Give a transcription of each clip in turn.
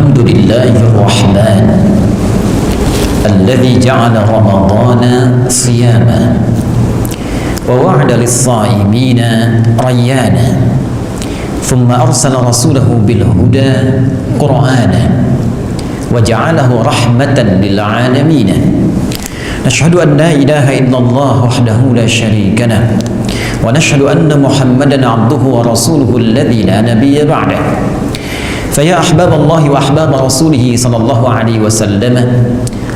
الحمد لله الرحمن الذي جعل رمضان صياما ووعد للصائمين ريانا ثم أرسل رسوله بالهدى قرآنا وجعله رحمة للعالمين نشهد أن لا إله إلا الله وحده لا شريك له ونشهد أن محمدا عبده ورسوله الذي لا نبي بعده فيا أحباب الله وأحباب رسوله صلى الله عليه وسلم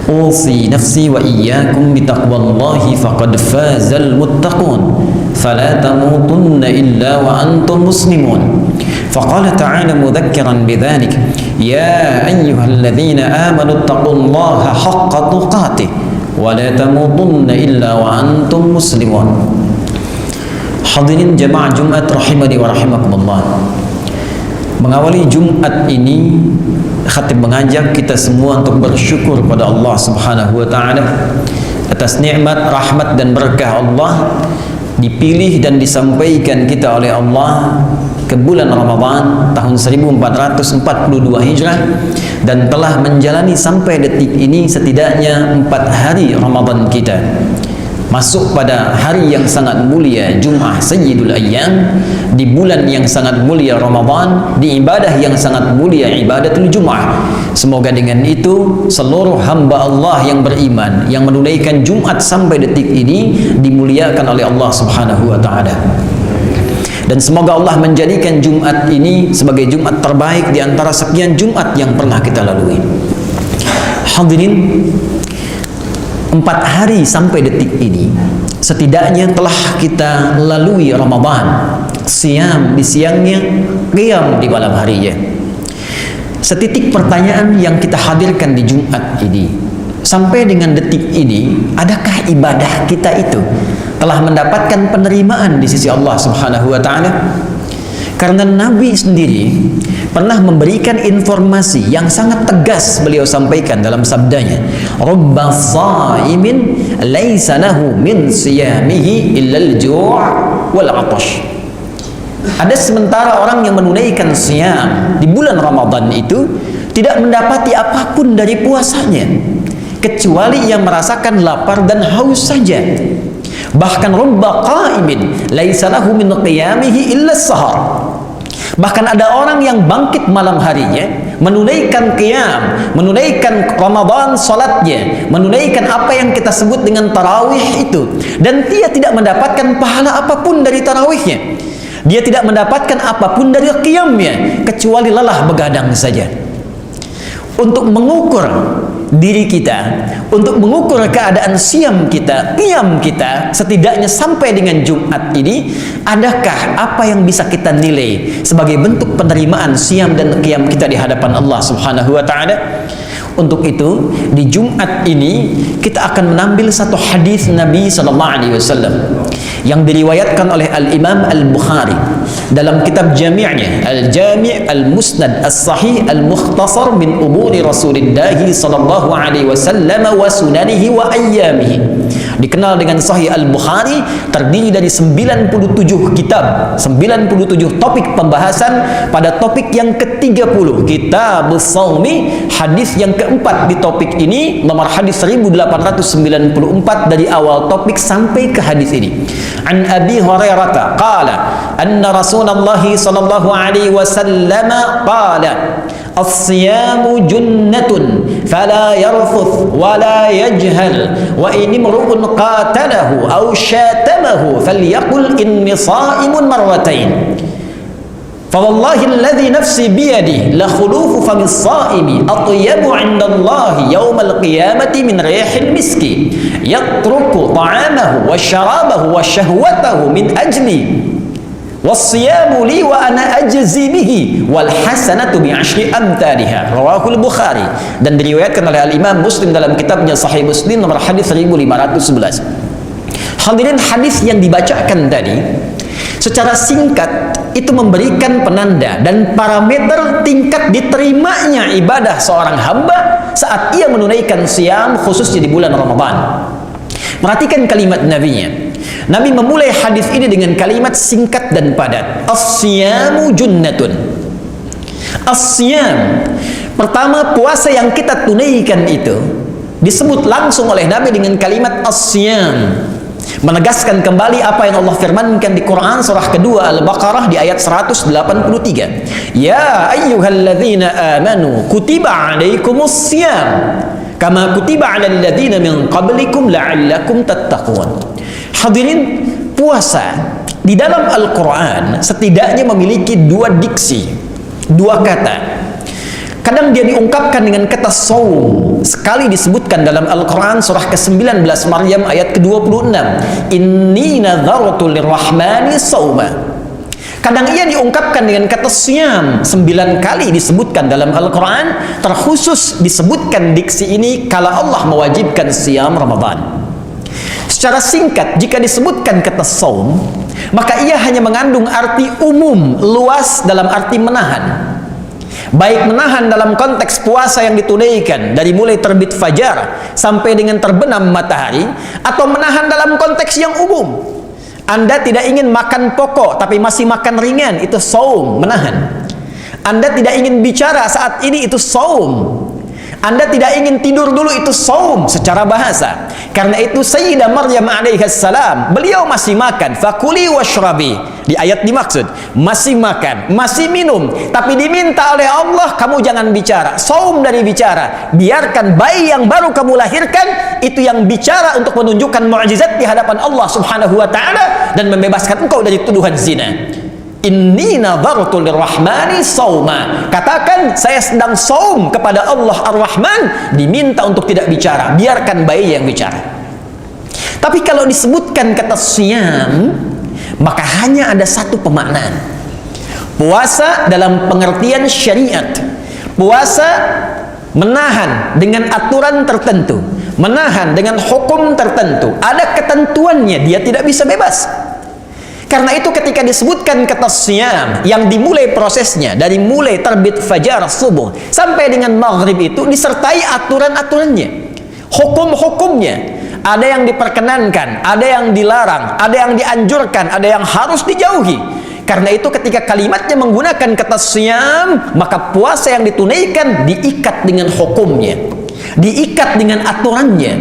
أوصي نفسي وإياكم بتقوى الله فقد فاز المتقون فلا تموتن إلا وأنتم مسلمون فقال تعالى مذكرا بذلك يا أيها الذين آمنوا اتقوا الله حق تقاته ولا تموتن إلا وأنتم مسلمون. Hadirin jemaah Jumat rahimani wa rahimakumullah. Mengawali Jumat ini, khatib mengajak kita semua untuk bersyukur pada Allah Subhanahu wa taala atas nikmat, rahmat dan berkah Allah dipilih dan disampaikan kita oleh Allah ke bulan Ramadan tahun 1442 Hijrah dan telah menjalani sampai detik ini setidaknya 4 hari Ramadan kita. Masuk pada hari yang sangat mulia Jum'ah Sayyidul Ayyam, di bulan yang sangat mulia Ramadan, di ibadah yang sangat mulia Ibadatul Jum'ah. Semoga dengan itu seluruh hamba Allah yang beriman yang menunaikan Jumat sampai detik ini dimuliakan oleh Allah Subhanahu wa taala. Dan semoga Allah menjadikan Jumat ini sebagai Jumat terbaik di antara sekian Jumat yang pernah kita lalui. Hadirin, 4 hari sampai detik ini setidaknya telah kita lalui Ramadan, siam di siangnya, qiyam di malam harinya. Setitik pertanyaan yang kita hadirkan di Jumat ini, sampai dengan detik ini, adakah ibadah kita itu telah mendapatkan penerimaan di sisi Allah Subhanahu wa taala? Karena Nabi sendiri pernah memberikan informasi yang sangat tegas, beliau sampaikan dalam sabdanya, "Rubba shaimin laisa lahu min siyamihi illa al-ju' wal 'atash." Ada sementara orang yang menunaikan siam di bulan Ramadan itu tidak mendapati apapun dari puasanya kecuali yang merasakan lapar dan haus saja. Bahkan rubba qaimin laisa lahu min qiyamihi illa as-sahar. Bahkan ada orang yang bangkit malam harinya, menunaikan qiyam, menunaikan Ramadan salatnya, menunaikan apa yang kita sebut dengan tarawih itu, dan dia tidak mendapatkan pahala apapun dari tarawihnya. Dia tidak mendapatkan apapun dari qiyamnya kecuali lelah begadang saja. Untuk mengukur diri kita, untuk mengukur keadaan siam kita, qiyam kita, setidaknya sampai dengan Jumat ini, adakah apa yang bisa kita nilai sebagai bentuk penerimaan siam dan qiyam kita di hadapan Allah Subhanahu wa taala? Untuk itu, di Jumat ini kita akan mengambil satu hadis Nabi sallallahu alaihi wasallam yang diriwayatkan oleh Al-Imam Al-Bukhari dalam kitab jami'nya, Al-Jami' Al-Musnad As-Sahih Al-Mukhtasar min umuri Rasulillah sallallahu alaihi wasallam wa sunanihi wa ayyamihi. Dikenal dengan Sahih Al-Bukhari, terdiri dari 97 kitab, 97 topik pembahasan. Pada topik yang ke-30, Kitab Shaumi, hadis yang keempat di topik ini, nomor hadis 1894 dari awal topik sampai ke hadis ini. An Abi Hurairah qala anna Rasulullah sallallahu alaihi wasallam qala as-siyamu junnatun fala yarfuth wala yajhal wa in imru'un qatalahu aw syatamahu falyaqul inni sha'imun marwatain. فوالله الذي نفسي بيده لخلوف فم الصائم أطيب عند الله يوم القيامة من ريح المسك يترك طعامه وشرابه وشهوته من أجلي والصيام لي وأنا أجزي به والحسنة بعشر أمثالها رواه البخاري. Dan diriwayatkan oleh Al-Imam Muslim dalam kitabnya Sahih Muslim nomor hadis 1511. Hadirin, hadis yang dibacakan tadi secara singkat itu memberikan penanda dan parameter tingkat diterimanya ibadah seorang hamba saat ia menunaikan siam, khususnya di bulan Ramadan. Perhatikan kalimat Nabi-nya. Nabi memulai hadis ini dengan kalimat singkat dan padat. As-siyamu junnatun. As-siyam, Pertama, puasa yang kita tunaikan itu disebut langsung oleh Nabi dengan kalimat as-siyam, menegaskan kembali apa yang Allah firmankan di Quran surah kedua Al-Baqarah di ayat 183. Ya ayyuhalladzina amanu kutiba alaikumus siyam kama kutiba alal ladzina min qablikum la'allakum tattaqun. Hadirin, puasa di dalam Al-Quran setidaknya memiliki dua diksi, dua kata. Kadang dia diungkapkan dengan kata saum. Sekali disebutkan dalam Al-Quran surah ke-19 Maryam ayat ke-26. Inni nadhartu lirrahmani sauma. Kadang ia diungkapkan dengan kata siyam. 9 kali disebutkan dalam Al-Quran. Terkhusus disebutkan diksi ini kalau Allah mewajibkan siyam Ramadan. Secara singkat, jika disebutkan kata saum, maka ia hanya mengandung arti umum, luas dalam arti menahan. Baik menahan dalam konteks puasa yang ditunaikan dari mulai terbit fajar sampai dengan terbenam matahari, atau menahan dalam konteks yang umum. Anda tidak ingin makan pokok tapi masih makan ringan, itu saum, menahan. Anda tidak ingin bicara saat ini, itu saum. Anda tidak ingin tidur dulu, itu saum secara bahasa. Karena itu Sayyidah Maryam alaihissalam, beliau masih makan, fakuli washrabi, di ayat dimaksud masih makan, masih minum, tapi diminta oleh Allah, kamu jangan bicara. Saum dari bicara. Biarkan bayi yang baru kamu lahirkan itu yang bicara untuk menunjukkan mukjizat di hadapan Allah Subhanahu wa taala dan membebaskan engkau dari tuduhan zina. Inni nadhartu lirrahmani sauma. Katakan, saya sedang saum kepada Allah Ar-Rahman, diminta untuk tidak bicara, biarkan bayi yang bicara. Tapi kalau disebutkan kata siyam, maka hanya ada satu pemaknaan. Puasa dalam pengertian syariat. Puasa menahan dengan aturan tertentu, menahan dengan hukum tertentu. Ada ketentuannya, dia tidak bisa bebas. Karena itu ketika disebutkan kata siyam yang dimulai prosesnya dari mulai terbit fajar subuh sampai dengan maghrib itu disertai aturan-aturannya, hukum-hukumnya. Ada yang diperkenankan, ada yang dilarang, ada yang dianjurkan, ada yang harus dijauhi. Karena itu ketika kalimatnya menggunakan kata siyam, maka puasa yang ditunaikan diikat dengan hukumnya, diikat dengan aturannya,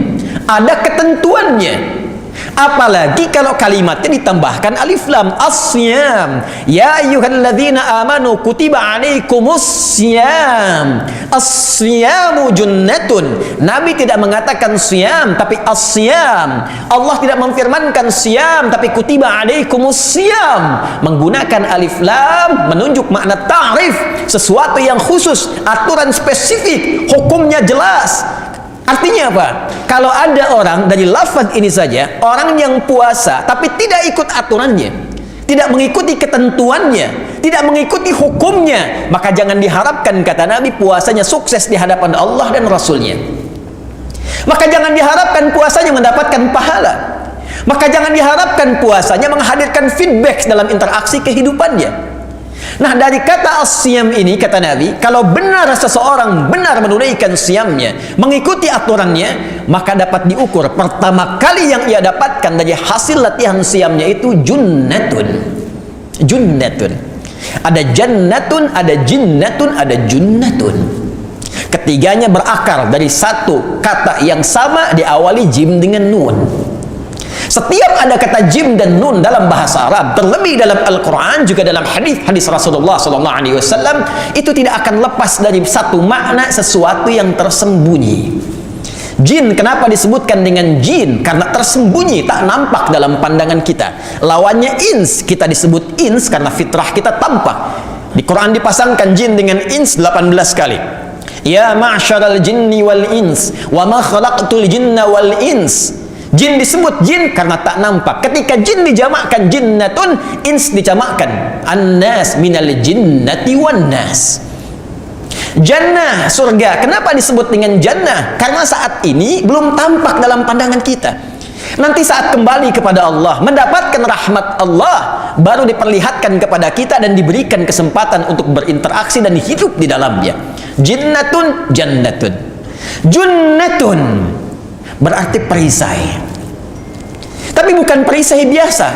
ada ketentuannya. Apalagi kalau kalimatnya ditambahkan alif lam, as-siyam. Ya ayyuhalladzina amanu kutiba alaikumus siyam. As-siyamu junnatun. Nabi tidak mengatakan siyam tapi as-siyam. Allah tidak memfirmankan siyam tapi kutiba alaikumus siyam. Menggunakan alif lam menunjuk makna ta'rif, sesuatu yang khusus, aturan spesifik, hukumnya jelas. Artinya apa? Kalau ada orang dari lafaz ini saja, orang yang puasa tapi tidak ikut aturannya, tidak mengikuti ketentuannya, tidak mengikuti hukumnya, maka jangan diharapkan, kata Nabi, puasanya sukses di hadapan Allah dan Rasulnya. Maka jangan diharapkan puasanya mendapatkan pahala. Maka jangan diharapkan puasanya menghadirkan feedback dalam interaksi kehidupannya. Nah, dari kata as-siyam ini, kata Nabi, kalau benar seseorang benar menunaikan siyamnya, mengikuti aturannya, maka dapat diukur pertama kali yang ia dapatkan dari hasil latihan siyamnya itu junnatun. Junnatun. Ada jannatun, ada jinnatun, ada junnatun. Ketiganya berakar dari satu kata yang sama, diawali jim dengan nun. Setiap ada kata jim dan nun dalam bahasa Arab, terlebih dalam Al-Quran, juga dalam hadis Rasulullah SAW, itu tidak akan lepas dari satu makna, sesuatu yang tersembunyi. Jin, kenapa disebutkan dengan jin? Karena tersembunyi, tak nampak dalam pandangan kita. Lawannya ins, kita disebut ins karena fitrah kita tampak. Di Quran dipasangkan jin dengan ins 18 kali. Ya ma'syaral jinni wal ins, wa ma khalaqtul jinna wal ins. Jin disebut jin karena tak nampak. Ketika jin dijamakkan jinnatun, ins dijamakkan annas, minal jinnati wan nas. Jannah, surga. Kenapa disebut dengan jannah? Karena saat ini belum tampak dalam pandangan kita. Nanti saat kembali kepada Allah, mendapatkan rahmat Allah, baru diperlihatkan kepada kita dan diberikan kesempatan untuk berinteraksi dan hidup di dalamnya. Jinnatun, jannatun. Junnatun berarti perisai. Tapi bukan perisai biasa.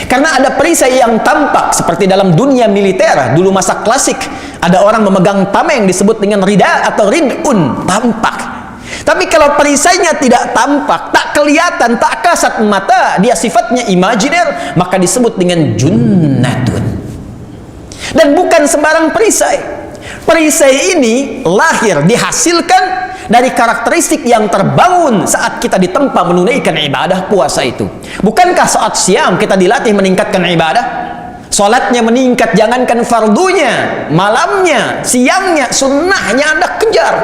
Karena ada perisai yang tampak seperti dalam dunia militer dulu masa klasik, Ada orang memegang tameng disebut dengan rida atau ridun, tampak. Tapi kalau perisainya tidak tampak, tak kelihatan, tak kasat mata, dia sifatnya imajiner, maka disebut dengan junnatun. Dan bukan sembarang perisai. Perisai ini lahir, dihasilkan dari karakteristik yang terbangun saat kita ditempa menunaikan ibadah puasa itu. Bukankah saat siam kita dilatih meningkatkan ibadah? Salatnya meningkat, jangankan fardunya, malamnya, siangnya, sunnahnya Anda kejar.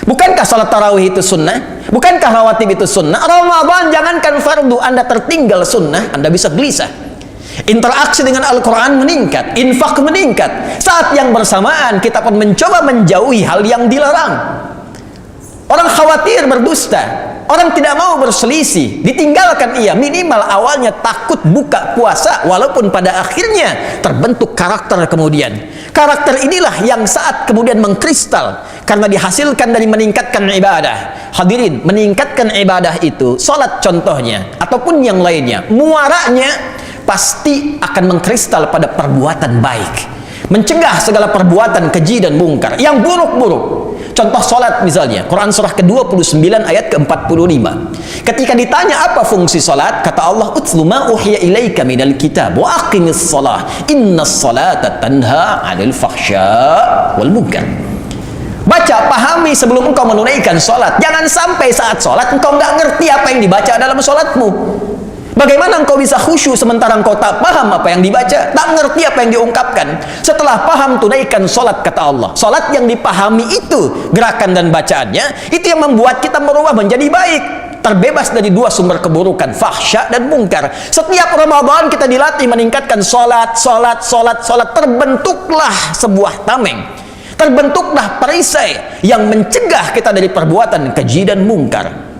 Bukankah salat tarawih itu sunnah? Bukankah rawatib itu sunnah? Ramadan jangankan fardu, Anda tertinggal sunnah, Anda bisa gelisah. Interaksi dengan Al-Quran meningkat, infak meningkat. Saat yang bersamaan kita pun mencoba menjauhi hal yang dilarang. Orang khawatir berdusta, orang tidak mau berselisih, ditinggalkan ia. Minimal awalnya takut buka puasa, walaupun pada akhirnya terbentuk karakter kemudian. Karakter inilah yang saat kemudian mengkristal karena dihasilkan dari meningkatkan ibadah. Hadirin, meningkatkan ibadah itu, salat contohnya, ataupun yang lainnya, muaranya pasti akan mengkristal pada perbuatan baik, mencegah segala perbuatan keji dan mungkar yang buruk-buruk. Contoh salat misalnya, Quran surah ke-29 ayat ke-45. Ketika ditanya apa fungsi salat, kata Allah, "Utlu ma uhiya ilaika minal kitab wa aqimis shalah, innas salata tanha 'anil fahsya wal munkar." Baca, pahami sebelum engkau menunaikan salat. Jangan sampai saat salat engkau enggak ngerti apa yang dibaca dalam salatmu. Bagaimana engkau bisa khusyuk sementara engkau tak paham apa yang dibaca, tak ngerti apa yang diungkapkan? Setelah paham, tunaikan solat, kata Allah. Solat yang dipahami itu, gerakan dan bacaannya, itu yang membuat kita berubah menjadi baik, terbebas dari dua sumber keburukan, fahsya dan mungkar. Setiap Ramadan kita dilatih meningkatkan solat. Terbentuklah sebuah tameng, terbentuklah perisai yang mencegah kita dari perbuatan keji dan mungkar.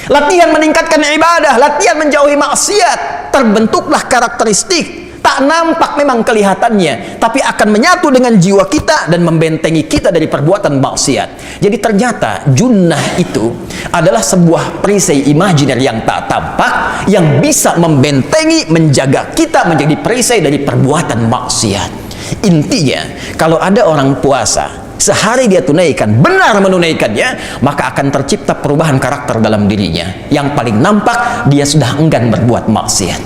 Latihan meningkatkan ibadah, latihan menjauhi maksiat, terbentuklah karakteristik. Tak nampak memang kelihatannya, tapi akan menyatu dengan jiwa kita dan membentengi kita dari perbuatan maksiat. Jadi ternyata junnah itu adalah sebuah perisai imajiner yang tak tampak, yang bisa membentengi, menjaga kita menjadi perisai dari perbuatan maksiat. Intinya, kalau ada orang puasa, sehari dia tunaikan, benar menunaikannya, maka akan tercipta perubahan karakter dalam dirinya. Yang paling nampak, dia sudah enggan berbuat maksiat.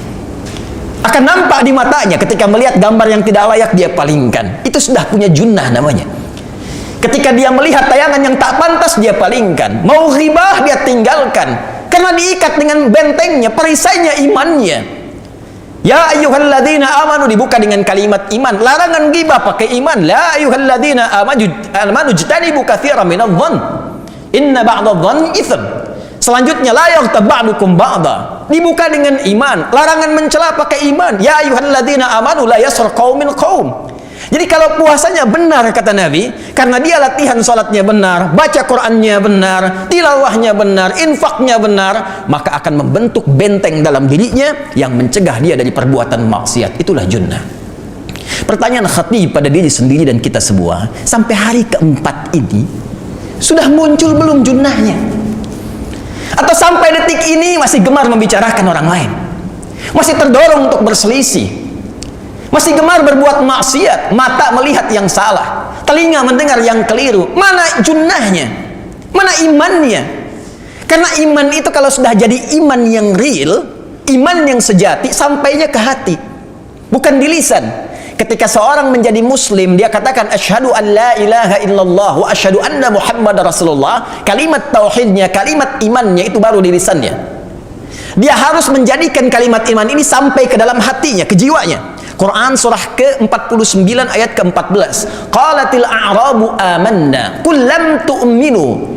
Akan nampak di matanya ketika melihat gambar yang tidak layak dia palingkan. Itu sudah punya junnah namanya. Ketika dia melihat tayangan yang tak pantas dia palingkan. Mau ghibah dia tinggalkan. Karena diikat dengan bentengnya, perisainya imannya. Ya ayyuhalladzina amanu dibuka dengan kalimat iman. Larangan ghibah pakai iman. La ayyuhalladzina amanu jtanibu katsiran minadh-dhann. Inna ba'dadh-dhanni itsm. Selanjutnya la yaghtab ba'dukum ba'dha. Dibuka dengan iman. Larangan mencela pakai iman. Ya ayyuhalladzina amanu la yaskhar qaumin qaum. Jadi kalau puasanya benar, kata Nabi, karena dia latihan salatnya benar, baca Qur'annya benar, tilawahnya benar, infaknya benar, maka akan membentuk benteng dalam dirinya yang mencegah dia dari perbuatan maksiat. Itulah junnah. Pertanyaan khatib pada diri sendiri dan kita semua, sampai hari keempat ini sudah muncul belum junnahnya? Atau sampai detik ini masih gemar membicarakan orang lain, masih terdorong untuk berselisih, masih gemar berbuat maksiat, mata melihat yang salah, telinga mendengar yang keliru? Mana junnahnya? Mana imannya? Karena iman itu kalau sudah jadi iman yang real, iman yang sejati, sampainya ke hati, bukan di lisan. Ketika seorang menjadi muslim, dia katakan asyhadu an la ilaha illallah wa asyhadu anna muhammad rasulullah, kalimat tauhidnya, kalimat imannya itu baru di lisannya. Dia harus menjadikan kalimat iman ini sampai ke dalam hatinya, ke jiwanya. Quran surah ke-49 ayat ke-14. Qalatil a'rabu amanna qul lam tu'minu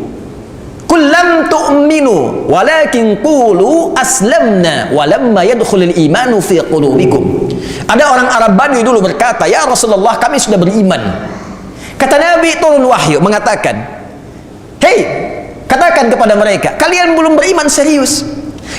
walakin qulu aslamna walamma yadkhulul imanu fi qulubikum. Ada orang Arab Badui dulu berkata, "Ya Rasulullah, kami sudah beriman." Kata Nabi, turun wahyu mengatakan, "Hei, katakan kepada mereka, kalian belum beriman serius.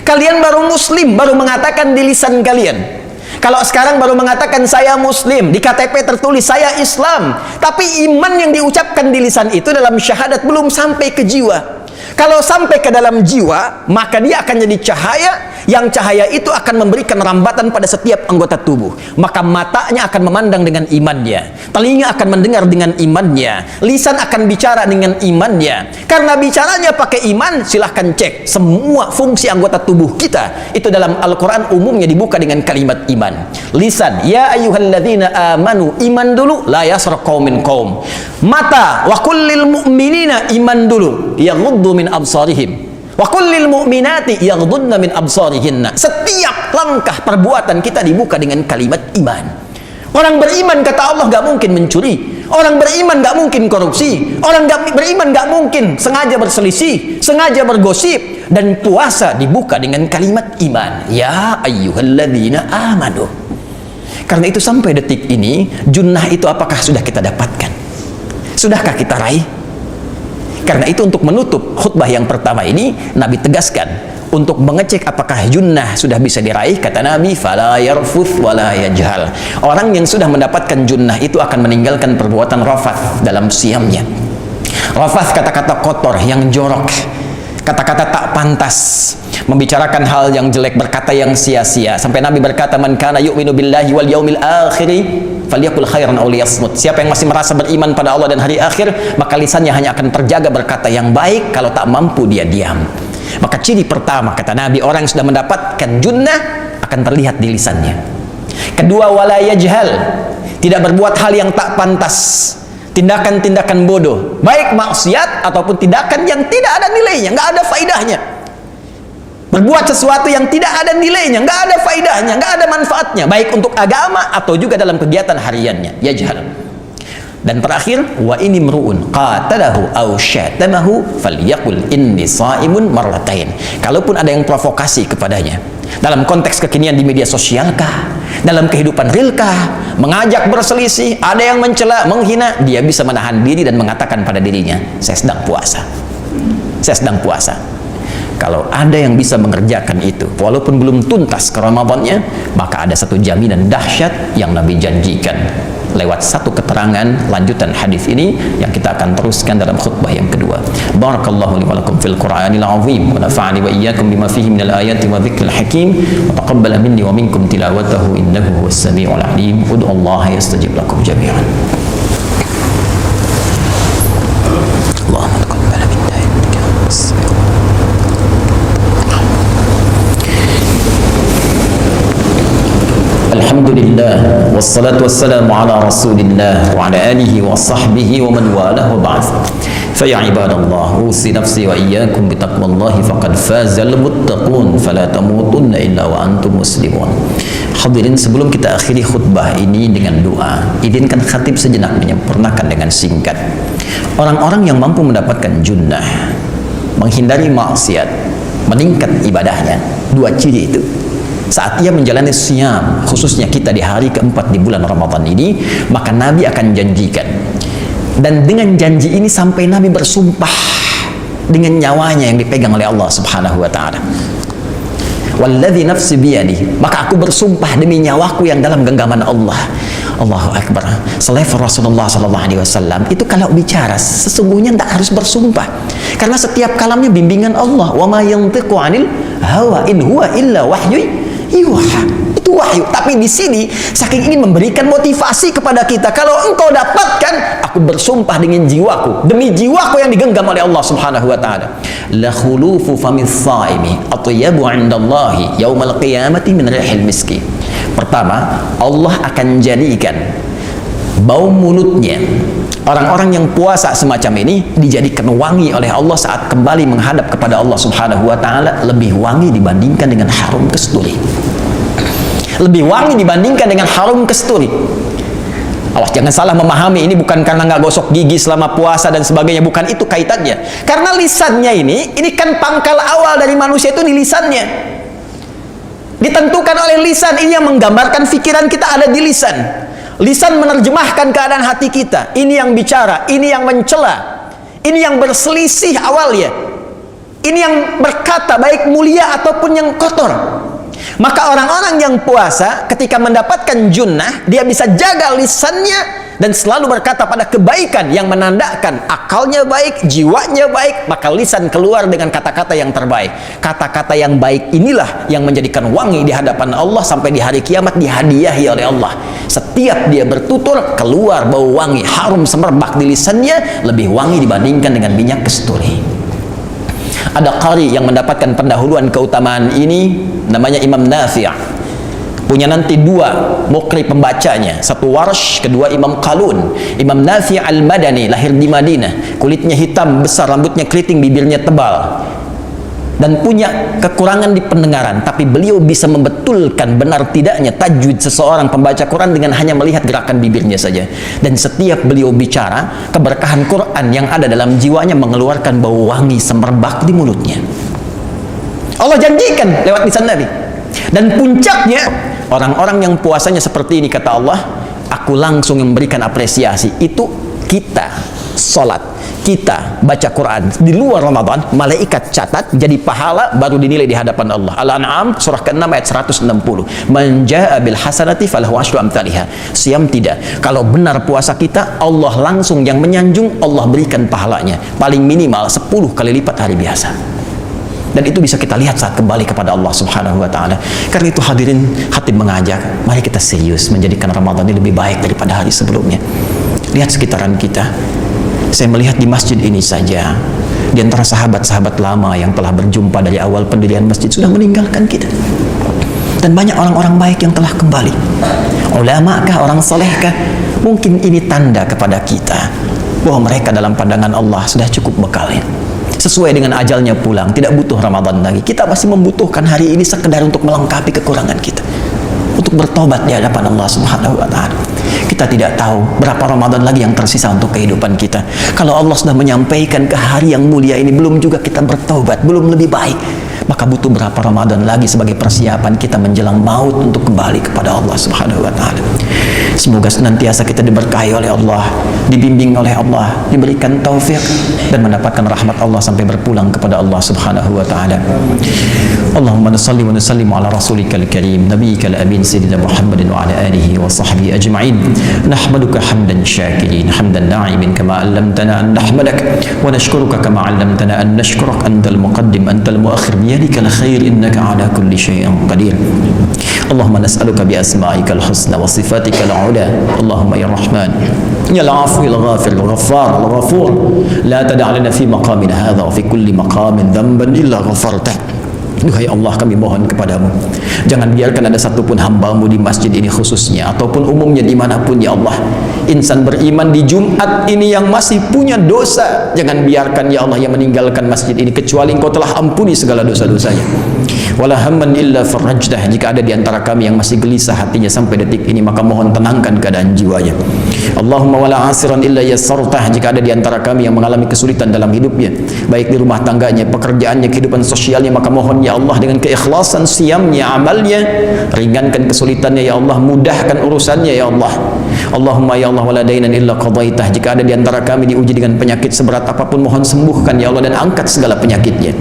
Kalian baru muslim, baru mengatakan di lisan kalian. Kalau sekarang baru mengatakan saya muslim, di KTP tertulis saya Islam, tapi iman yang diucapkan di lisan itu dalam syahadat belum sampai ke jiwa. Kalau sampai ke dalam jiwa, maka dia akan jadi cahaya, yang cahaya itu akan memberikan rambatan pada setiap anggota tubuh. Maka matanya akan memandang dengan imannya, telinga akan mendengar dengan imannya, lisan akan bicara dengan imannya. Karena bicaranya pakai iman, silahkan cek semua fungsi anggota tubuh kita itu dalam Al-Quran umumnya dibuka dengan kalimat iman. Lisan, ya ayyuhalladzina amanu, iman dulu, la yasraq qaumin qaum. Mata, wa kullil mu'minina, iman dulu, yaghuddu min absarihim, wa kullil mu'minati yaghdudna min absarihinna. Setiap langkah perbuatan kita dibuka dengan kalimat iman. Orang beriman kata Allah gak mungkin mencuri, orang beriman gak mungkin korupsi, orang beriman gak mungkin sengaja berselisih, sengaja bergosip. Dan puasa dibuka dengan kalimat iman, ya ayyuhalladzina amanu. Karena itu sampai detik ini, junnah itu apakah sudah kita dapatkan? Sudahkah kita raih? Karena itu untuk menutup khutbah yang pertama ini, Nabi tegaskan untuk mengecek apakah junnah sudah bisa diraih. Kata Nabi, fala yarfuth wala yajhal. Orang yang sudah mendapatkan junnah itu akan meninggalkan perbuatan rafath dalam siamnya. Rafath kata-kata kotor yang jorok, kata-kata tak pantas, membicarakan hal yang jelek, berkata yang sia-sia. Sampai Nabi berkata, man kana yu'minu billahi wal yaumil akhiri falyakul khairan aw liyasmut. Siapa yang masih merasa beriman pada Allah dan hari akhir, maka lisannya hanya akan terjaga berkata yang baik, kalau tak mampu dia diam. Maka ciri pertama kata Nabi, orang yang sudah mendapatkan junnah akan terlihat di lisannya. Kedua, wala yajhal, tidak berbuat hal yang tak pantas, tindakan-tindakan bodoh, baik maksiat ataupun tindakan yang tidak ada nilainya, nggak ada faidahnya. Berbuat sesuatu yang tidak ada nilainya, nggak ada faidahnya, nggak ada manfaatnya, baik untuk agama atau juga dalam kegiatan hariannya. Yajhal. Dan terakhir, wa ini mru'un qatalahu aw syatamahu falyaqul inni shaimun marratain. Kalaupun ada yang provokasi kepadanya dalam konteks kekinian di media sosial kah, dalam kehidupan real kah, mengajak berselisih, ada yang mencela, menghina, dia bisa menahan diri dan mengatakan pada dirinya, saya sedang puasa, saya sedang puasa. Kalau ada yang bisa mengerjakan itu walaupun belum tuntas ke Ramadannya, maka ada satu jaminan dahsyat yang Nabi janjikan lewat satu keterangan lanjutan hadis ini yang kita akan teruskan dalam khutbah yang kedua. Barakallahu li wa lakum fil Qur'anil azim wa nafa'ani wa iyyakum bima fihi minal ayati wa dzikril hakim wa taqabbala minni wa minkum tilawatahu innahu huwas samiul alim. Ud'ullaha yastajib lakum jami'an. Allahumma taqabbal minna innaka antas samiul. Alhamdulillah wassalatu wassalamu ala rasulillah wa ala alihi wa sahbihi wa man walah wa ba'd. Fa ya ibadallah, usi nafsi wa iyyakum bi taqwallahi faqad fazal muttaqun fala tamutunna illa wa antum muslimun. Hadirin, sebelum kita akhiri khutbah ini dengan doa, izinkan khatib sejenak menyempurnakan dengan singkat. Orang-orang yang mampu mendapatkan junnah, menghindari maksiat, meningkat ibadahnya, dua ciri itu. Saat ia menjalani siam, khususnya kita di hari keempat di bulan Ramadan ini, maka Nabi akan janjikan. Dan dengan janji ini sampai Nabi bersumpah dengan nyawanya yang dipegang oleh Allah Subhanahu wa ta'ala. Walladzi nafsi biyadi, maka aku bersumpah demi nyawaku yang dalam genggaman Allah. Allahu Akbar. Selevel Rasulullah sallallahu alaihi wasallam itu kalau bicara sesungguhnya tidak harus bersumpah. Karena setiap kalamnya bimbingan Allah. Wa ma yantiqu 'anil hawa in huwa illa wahyu yuha. Itu wahyu. Tapi di sini saking ingin memberikan motivasi kepada kita, kalau engkau dapatkan, aku bersumpah dengan jiwaku, demi jiwaku yang digenggam oleh Allah Subhanahu wa taala. La khulufu famis shaimi atyabu 'indallahi yaumal qiyamati min rihil miski. Pertama, Allah akan jadikan bau mulutnya orang-orang yang puasa semacam ini dijadikan wangi oleh Allah saat kembali menghadap kepada Allah Subhanahu wa taala, lebih wangi dibandingkan dengan harum kasturi. Lebih wangi dibandingkan dengan harum kasturi. Awas jangan salah memahami, ini bukan karena nggak gosok gigi selama puasa dan sebagainya, bukan itu kaitannya. Karena lisannya ini kan pangkal awal dari manusia itu di lisannya. Ditentukan oleh lisan, ini yang menggambarkan pikiran kita ada di lisan. Lisan menerjemahkan keadaan hati kita. Ini yang bicara, ini yang mencela, ini yang berselisih awalnya, ini yang berkata baik mulia ataupun yang kotor. Maka orang-orang yang puasa ketika mendapatkan junnah, dia bisa jaga lisannya dan selalu berkata pada kebaikan yang menandakan akalnya baik, jiwanya baik, maka lisan keluar dengan kata-kata yang terbaik. Kata-kata yang baik inilah yang menjadikan wangi di hadapan Allah sampai di hari kiamat dihadiahi oleh Allah. Setiap dia bertutur keluar bau wangi, harum semerbak di lisannya, lebih wangi dibandingkan dengan minyak kasturi. Ada qari yang mendapatkan pendahuluan keutamaan ini, namanya Imam Nafi'. Punya nanti dua mukri pembacanya, satu Warsh, kedua Imam Qalun. Imam Nafi' al-Madani lahir di Madinah, kulitnya hitam besar, rambutnya keriting, bibirnya tebal, dan punya kekurangan di pendengaran, tapi beliau bisa membetulkan benar tidaknya tajwid seseorang pembaca Quran dengan hanya melihat gerakan bibirnya saja. Dan setiap beliau bicara, keberkahan Quran yang ada dalam jiwanya mengeluarkan bau wangi semerbak di mulutnya. Allah janjikan lewat lisan Nabi. Dan puncaknya, orang-orang yang puasanya seperti ini, kata Allah, aku langsung memberikan apresiasi. Itu kita sholat, kita baca Quran di luar Ramadan, malaikat catat jadi pahala, baru dinilai di hadapan Allah. Al-An'am surah ke-6 ayat 160. Man jaa bil hasanati falahu asyru amsalihha. Siam tidak. Kalau benar puasa kita, Allah langsung yang menyanjung, Allah berikan pahalanya. Paling minimal 10 kali lipat hari biasa. Dan itu bisa kita lihat saat kembali kepada Allah Subhanahu wa Ta'ala. Karena itu hadirin, khatib mengajak, mari kita serius menjadikan Ramadan ini lebih baik daripada hari sebelumnya. Lihat sekitaran kita. Saya melihat di masjid ini saja, di antara sahabat-sahabat lama yang telah berjumpa dari awal pendirian masjid sudah meninggalkan kita. Dan banyak orang-orang baik yang telah kembali. Ulama kah, orang soleh kah? Mungkin ini tanda kepada kita bahwa mereka dalam pandangan Allah sudah cukup bekalnya, sesuai dengan ajalnya pulang, tidak butuh Ramadan lagi. Kita masih membutuhkan hari ini sekedar untuk melengkapi kekurangan kita, untuk bertobat di hadapan Allah Subhanahu wa Ta'ala. Kita tidak tahu berapa Ramadan lagi yang tersisa untuk kehidupan kita. Kalau Allah sudah menyampaikan ke hari yang mulia ini, belum juga kita bertobat, belum lebih baik, maka butuh berapa Ramadan lagi sebagai persiapan kita menjelang maut untuk kembali kepada Allah Subhanahu wa Ta'ala. Semoga senantiasa kita diberkahi oleh Allah, dibimbing oleh Allah, diberikan taufik dan mendapatkan rahmat Allah sampai berpulang kepada Allah Subhanahu wa Ta'ala. Allahumma salli wa nusallim ala rasulikal karim nabiyyikal amin sayyidina Muhammadin wa ala alihi wa sahbihi ajma'in. Nahmaduka hamdan syakirin, hamdan na'imin kama 'allamtana an nahmadak, wa nashkuruka kama 'allamtana an nashkurak, antal muqaddim antal muakhir, biyadikal khair innaka ala kulli syai'in qadir. Allahumma nas'aluka bi asma'ikal husna wa sifatikal ula. Allahumma ya Rahman ya al-'afu ya al-ghafir al-ghaffar al-ghafur, la tada' lana fi maqamina hadha wa fi kulli maqamin dhanban illa ghafartah. Duhai Allah, kami mohon kepadamu, jangan biarkan ada satupun hambamu di masjid ini khususnya, ataupun umumnya dimanapun ya Allah, insan beriman di Jumat ini yang masih punya dosa, jangan biarkan ya Allah yang meninggalkan masjid ini kecuali Engkau telah ampuni segala dosa-dosanya. Wala hamman illa farajdah. Jika ada di antara kami yang masih gelisah hatinya sampai detik ini, maka mohon tenangkan keadaan jiwanya. Allahumma wala asiran illa yassartah. Jika ada di antara kami yang mengalami kesulitan dalam hidupnya, baik di rumah tangganya, pekerjaannya, kehidupan sosialnya, maka mohon ya Allah dengan keikhlasan siamnya, amalnya, ringankan kesulitannya ya Allah, mudahkan urusannya ya Allah. Allahumma ya Allah wala dainan illa qadaitah. Jika ada di antara kami diuji dengan penyakit seberat apapun, mohon sembuhkan ya Allah dan angkat segala penyakitnya.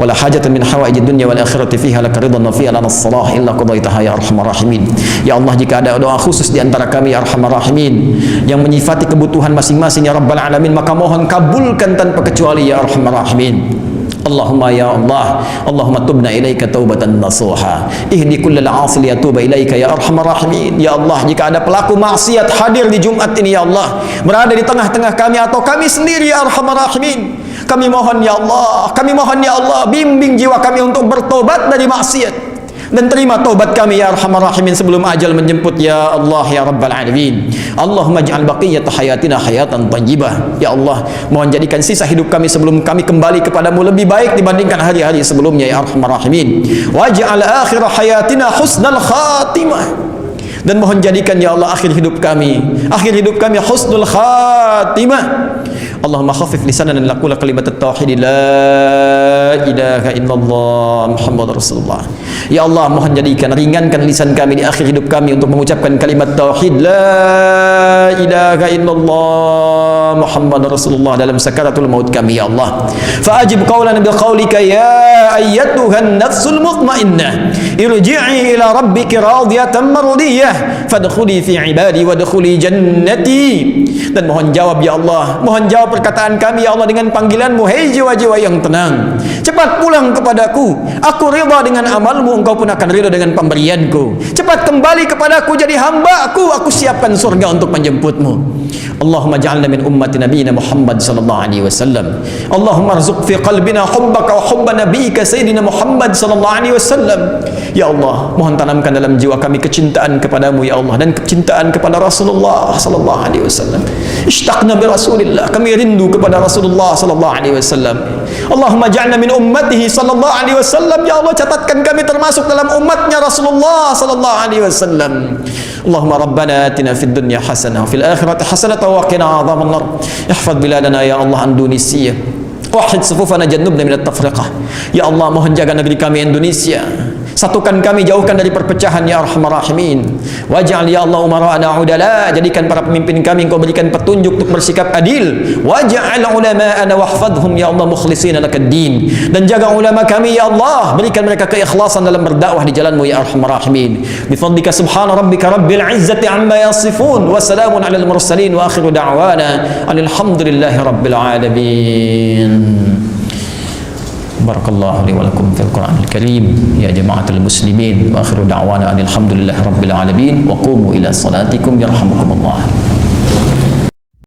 Wala hajatan min hawaijid dunya wal akhirati fiha laka ridwan wa fiha lana salah illa qadaitaha ya arhamar rahimin. Ya Allah, jika ada doa khusus di antara kami ya arhamar rahimin yang menyifati kebutuhan masing-masing ya rabbal alamin, maka mohon kabulkan tanpa kecuali ya arhamar rahimin. Allahumma ya Allah, Allahumma tubna ilaika taubatan nasuha, ihdi kullal 'asi liyatuba ilaika ya arhamar rahimin. Ya Allah, jika ada pelaku maksiat hadir di Jumat ini ya Allah, berada di tengah-tengah kami atau kami sendiri ya arhamar rahimin, kami mohon ya Allah, kami mohon ya Allah, bimbing jiwa kami untuk bertobat dari maksiat dan terima taubat kami ya arhamar rahimin sebelum ajal menjemput ya Allah ya rabbal alamin. Allahumma ij'al baqiyata hayatina hayatan thayyibah. Ya Allah, mohon jadikan sisa hidup kami sebelum kami kembali kepadamu lebih baik dibandingkan hari-hari sebelumnya ya arhamar rahimin. Waj'al akhir hayatina husnal khatimah. Dan mohon jadikan ya Allah akhir hidup kami husnul khatimah. Allahumma khaffif lisanana laqula kalimat at-tauhid la ilaha illallah Muhammadur Rasulullah. Ya Allah, mohon jadikan, ringankan lisan kami di akhir hidup kami untuk mengucapkan kalimat tauhid la ilaha illallah Muhammad Rasulullah dalam sakaratul maut kami ya Allah. Fa'ajib qawlana bi qawlika ya ayyatuhan nafsul mutmainnah irji'i ila rabbiki radiyatan mardiyah fadkhuli fi ibadi wadkhuli jannati. Dan mohon jawab ya Allah, mohon jawab perkataan kami ya Allah dengan panggilanmu, hei jiwa-jiwa yang tenang, cepat pulang kepadaku, aku ridha dengan amalmu, engkau pun akan ridha dengan pemberianku. Cepat kembali kepadaku jadi hamba aku siapkan surga untuk menjemputmu. Allahumma ja'alna min ummati nabiyina Muhammad sallallahu alaihi wasallam. Allahumma arzuq fi qalbina hubbaka wa hubba nabiyyika sayyidina Muhammad sallallahu alaihi wasallam. Ya Allah, mohon tanamkan dalam jiwa kami kecintaan kepadamu ya Allah, dan kecintaan kepada Rasulullah sallallahu alaihi wasallam. Ishtaqna bi Rasulillah, kami rindu kepada Rasulullah sallallahu alaihi wasallam. Allahumma ja'alna min ummatihi sallallahu alaihi wasallam. Ya Allah, catatkan kami termasuk dalam umatnya Rasulullah sallallahu alaihi wasallam. Allahumma rabbana atina fid dunya hasanah wa fil akhirati hasanah wa qina adzaban nar. Ihfaz biladana ya Allah Indonesia. Wahid sufufana jannubna minat tafriqah. Ya Allah, mohon jaga negeri kami Indonesia. Satukan kami, jauhkan dari perpecahan ya arhamar rahimin. Waj'al ya Allah umara'ana udala, jadikan para pemimpin kami engkau berikan petunjuk untuk bersikap adil. Waj'al ulama'ana wahfadhum ya Allah mukhlishina lakad-din. Dan jaga ulama kami ya Allah, berikan mereka keikhlasan dalam berdakwah di jalanmu ya arhamar rahimin. Bifadlika subhana rabbika rabbil izzati amma yasifun wa salamun alal mursalin wa akhiru da'wana alhamdulillahi rabbil alamin. Barakallahu li wa lakum fil Qur'anil Karim ya jama'atul muslimin wa akhiru da'wana alhamdulillahi rabbil alamin wa qumu ila salatikum yarhamukumullah.